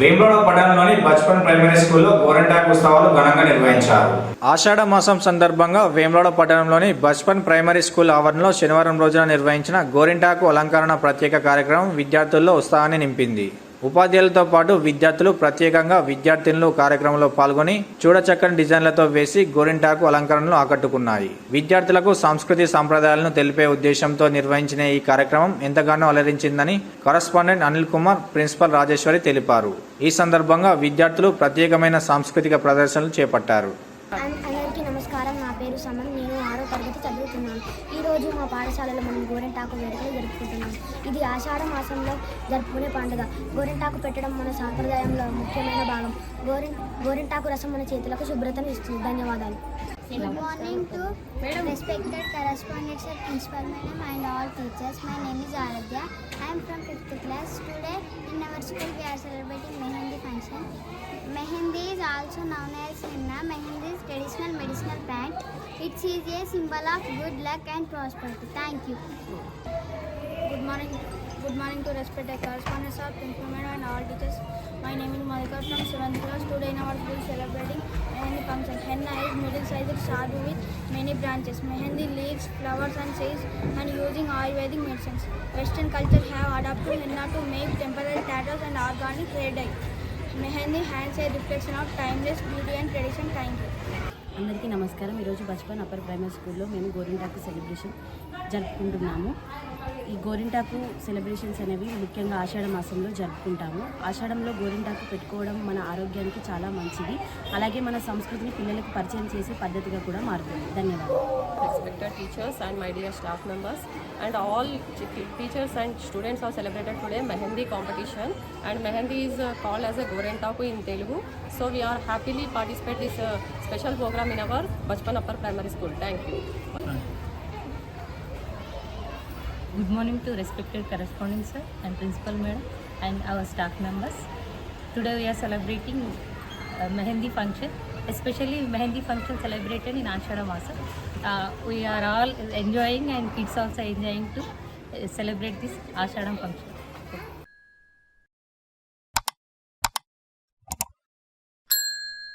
వేములవాడ పట్టణంలోని బచ్పన్ ప్రైమరీ స్కూల్లో గోరింటాకు ఉత్సవాలు ఘనంగా నిర్వహించారు. ఆషాఢ మాసం సందర్భంగా వేములవాడ పట్టణంలోని బచ్పన్ ప్రైమరీ స్కూల్ ఆవరణలో శనివారం రోజున నిర్వహించిన గోరింటాకు అలంకరణ ప్రత్యేక కార్యక్రమం విద్యార్థుల్లో ఉత్సాహాన్ని నింపింది. ఉపాధ్యాయులతో పాటు విద్యార్థులు ప్రత్యేకంగా విద్యార్థినులు కార్యక్రమంలో పాల్గొని చూడచక్కని డిజైన్లతో వేసి గోరింటాకు అలంకరణలు ఆకట్టుకున్నాయి. విద్యార్థులకు సంస్కృతి సంప్రదాయాలను తెలిపే ఉద్దేశంతో నిర్వహించిన ఈ కార్యక్రమం ఎంతగానో అలరించిందని కరస్పాండెంట్ అనిల్ కుమార్, ప్రిన్సిపల్ రాజేశ్వరి తెలిపారు. ఈ సందర్భంగా విద్యార్థులు ప్రత్యేకమైన సాంస్కృతిక ప్రదర్శనలు చేపట్టారు. అందరికీ నమస్కారం. నా పేరు సమన్. నేను 6వ తరగతి చదువుతున్నాను. ఈరోజు మా పాఠశాలలో మనం గోరింటాకు వేడుకలు జరుపుకుంటున్నాం. ఇది ఆషాఢ మాసంలో జరుపుకునే పండుగ. గోరింటాకు పెట్టడం మన సాంప్రదాయంలో ముఖ్యమైన భాగం. గోరింటాకు రసం మన చేతులకు శుభ్రతను ఇస్తుంది. ధన్యవాదాలు. Good morning to respected correspondents and principal madam and all teachers. My name is Aradhya. I am from 5th class. Today in our school we are celebrating Mehendi function. Mehendi is also known as henna. Mehendi is traditional medicinal plant. It is a symbol of good luck and prosperity. Thank you. Good morning to respected correspondents of principal madam and all teachers. My name is Malika from 7th class. Today in our school celebrating Mehendi function. Henna is middle-sized shrub with many branches. Mehendi leaves, flowers and seeds and using Ayurvedic medicines. Western culture have adopted henna to make temporary tattoos and organic hair dye. Mehendi hands a reflection of timeless beauty and tradition. Thank you. అందరికీ నమస్కారం. ఈరోజు Bachpan upper primary స్కూల్లో మేము గోరింటాకు celebration జరుపుకుంటున్నాము. ఈ గోరింటాకు celebrations అనేవి ముఖ్యంగా ఆషాఢ మాసంలో జరుపుకుంటాము. ఆషాఢంలో గోరింటాకు పెట్టుకోవడం మన ఆరోగ్యానికి చాలా మంచిది. అలాగే మన సంస్కృతిని పిల్లలకు పరిచయం చేసే పద్ధతిగా కూడా మారుతుంది. ధన్యవాదాలు. Respected teachers and my dear staff members and all teachers and students have celebrated today Mehendi competition, and Mehendi is called as a Gorintaku in Telugu. So we are happily participate this special program in our Bachpan Upper Primary School. Thank you. Good morning to respected correspondents sir and principal madam and our staff members. Today we are celebrating Mehendi function, especially Mehendi function celebrated in Ashada Masa. We are all enjoying and kids also enjoying to celebrate this Ashadam function.